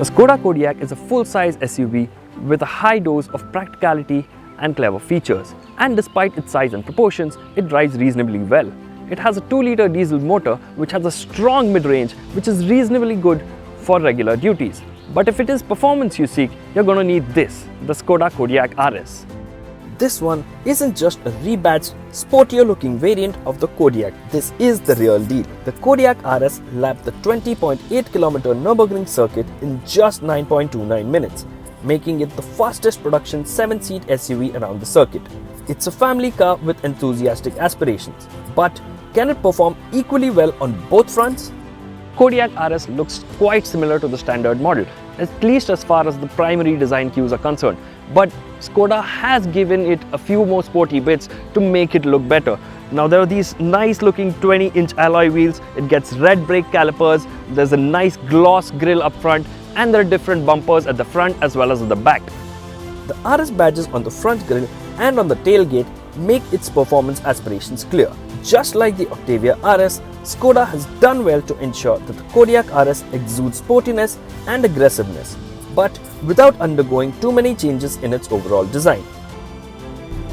The Skoda Kodiaq is a full-size SUV with a high dose of practicality and clever features. And despite its size and proportions, it drives reasonably well. It has a 2-liter diesel motor which has a strong mid-range which is reasonably good for regular duties. But if it is performance you seek, you're going to need this, the Skoda Kodiaq RS. This one isn't just a rebadged, sportier looking variant of the Kodiaq. This is the real deal. The Kodiaq RS lapped the 20.8 km Nürburgring circuit in just 9.29 minutes, making it the fastest production 7-seat SUV around the circuit. It's a family car with enthusiastic aspirations. But can it perform equally well on both fronts? Kodiaq RS looks quite similar to the standard model, at least as far as the primary design cues are concerned. But Skoda has given it a few more sporty bits to make it look better. Now there are these nice looking 20-inch alloy wheels, it gets red brake calipers, there's a nice gloss grille up front, and there are different bumpers at the front as well as at the back. The RS badges on the front grille and on the tailgate make its performance aspirations clear. Just like the Octavia RS, Skoda has done well to ensure that the Kodiaq RS exudes sportiness and aggressiveness, but without undergoing too many changes in its overall design.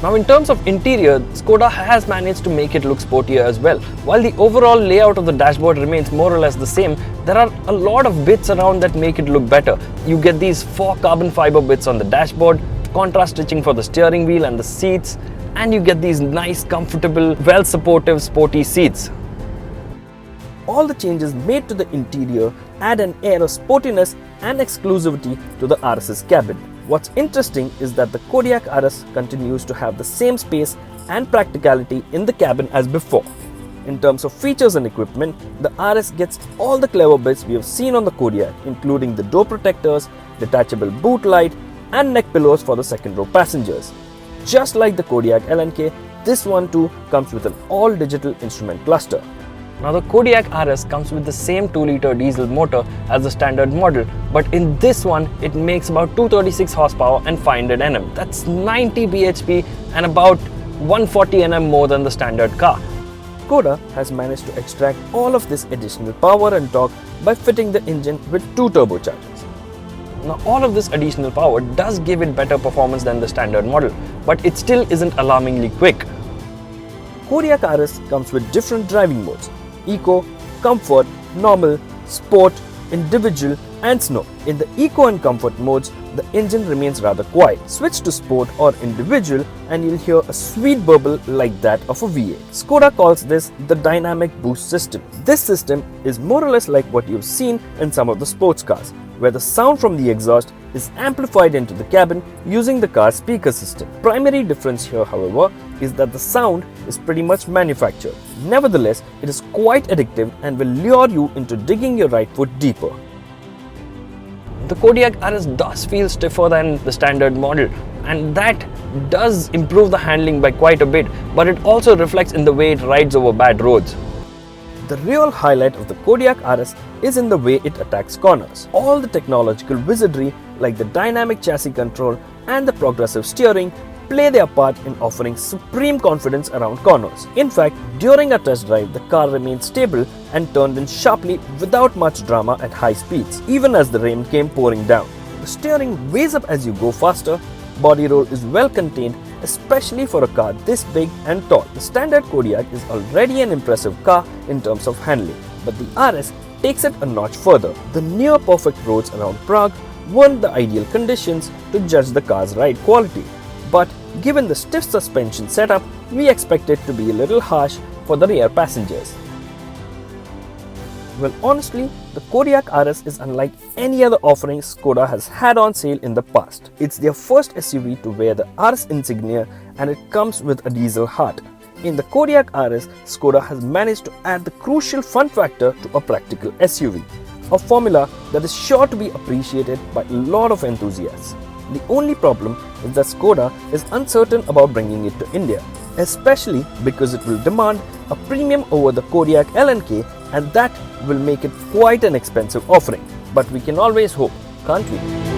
Now in terms of interior, Skoda has managed to make it look sportier as well. While the overall layout of the dashboard remains more or less the same, there are a lot of bits around that make it look better. You get these 4 carbon fiber bits on the dashboard, contrast stitching for the steering wheel and the seats, and you get these nice, comfortable, well-supportive, sporty seats. All the changes made to the interior add an air of sportiness and exclusivity to the RS's cabin. What's interesting is that the Kodiaq RS continues to have the same space and practicality in the cabin as before. In terms of features and equipment, the RS gets all the clever bits we have seen on the Kodiaq, including the door protectors, detachable boot light, and neck pillows for the second row passengers. Just like the Kodiaq LNK, this one too comes with an all-digital instrument cluster. Now the Kodiaq RS comes with the same 2-liter diesel motor as the standard model, but in this one it makes about 236 horsepower and 500 Nm. That's 90 bhp and about 140 Nm more than the standard car. Skoda has managed to extract all of this additional power and torque by fitting the engine with 2 turbochargers. Now all of this additional power does give it better performance than the standard model, but it still isn't alarmingly quick. Kodiaq RS comes with different driving modes: Eco, Comfort, Normal, Sport, Individual and Snow. In the Eco and Comfort modes, the engine remains rather quiet. Switch to Sport or Individual and you'll hear a sweet burble like that of a V8. Skoda calls this the Dynamic Boost System. This system is more or less like what you've seen in some of the sports cars, where the sound from the exhaust is amplified into the cabin using the car's speaker system. Primary difference here, however, is that the sound is pretty much manufactured. Nevertheless, it is quite addictive and will lure you into digging your right foot deeper. The Kodiaq RS does feel stiffer than the standard model, and that does improve the handling by quite a bit, but it also reflects in the way it rides over bad roads. The real highlight of the Kodiaq RS is in the way it attacks corners. All the technological wizardry like the dynamic chassis control and the progressive steering play their part in offering supreme confidence around corners. In fact, during a test drive, the car remained stable and turned in sharply without much drama at high speeds, even as the rain came pouring down. The steering weighs up as you go faster, body roll is well contained, especially for a car this big and tall. The standard Kodiaq is already an impressive car in terms of handling, but the RS takes it a notch further. The near perfect roads around Prague weren't the ideal conditions to judge the car's ride quality, but given the stiff suspension setup, we expect it to be a little harsh for the rear passengers. Well, honestly, the Kodiaq RS is unlike any other offering Skoda has had on sale in the past. It's their first SUV to wear the RS insignia, and it comes with a diesel heart. In the Kodiaq RS, Skoda has managed to add the crucial fun factor to a practical SUV, a formula that is sure to be appreciated by a lot of enthusiasts. The only problem is that Skoda is uncertain about bringing it to India, especially because it will demand a premium over the Kodiaq LNK, and that will make it quite an expensive offering. But we can always hope, can't we?